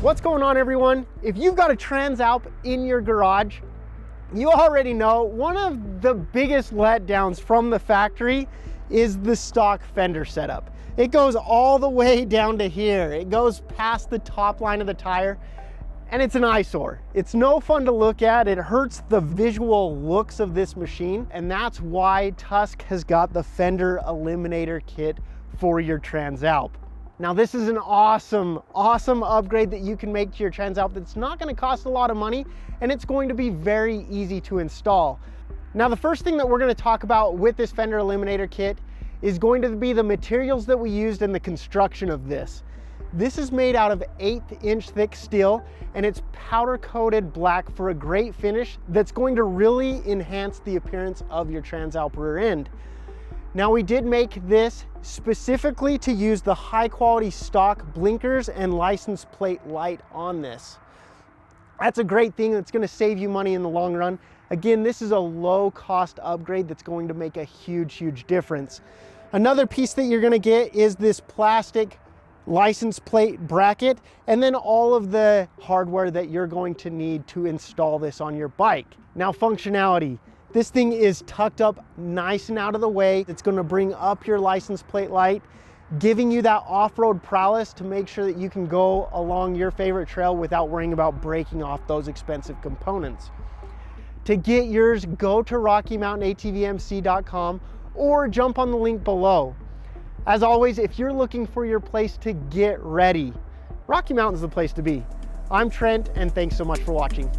What's going on, everyone? If you've got a Transalp in your garage, you already know one of the biggest letdowns from the factory is the stock fender setup. It goes all the way down to here. It goes past the top line of the tire, and it's an eyesore. It's no fun to look at. It hurts the visual looks of this machine, and that's why Tusk has got the Fender Eliminator kit for your Transalp. Now, this is an awesome upgrade that you can make to your Transalp that's not going to cost a lot of money, and it's going to be very easy to install. Now, the first thing that we're going to talk about with this Fender Eliminator kit is going to be the materials that we used in the construction of this. This is made out of 1/8-inch thick steel, and it's powder coated black for a great finish that's going to really enhance the appearance of your Transalp rear end. Now, we did make this specifically to use the high quality stock blinkers and license plate light on this. That's a great thing that's going to save you money in the long run. Again, this is a low cost upgrade that's going to make a huge difference. Another piece that you're going to get is this plastic license plate bracket, and then all of the hardware that you're going to need to install this on your bike. Now, functionality. This thing is tucked up nice and out of the way. It's going to bring up your license plate light, giving you that off-road prowess to make sure that you can go along your favorite trail without worrying about breaking off those expensive components. To get yours, go to RockyMountainATVMC.com or jump on the link below. As always, if you're looking for your place to get ready, Rocky Mountain's the place to be. I'm Trent, and thanks so much for watching.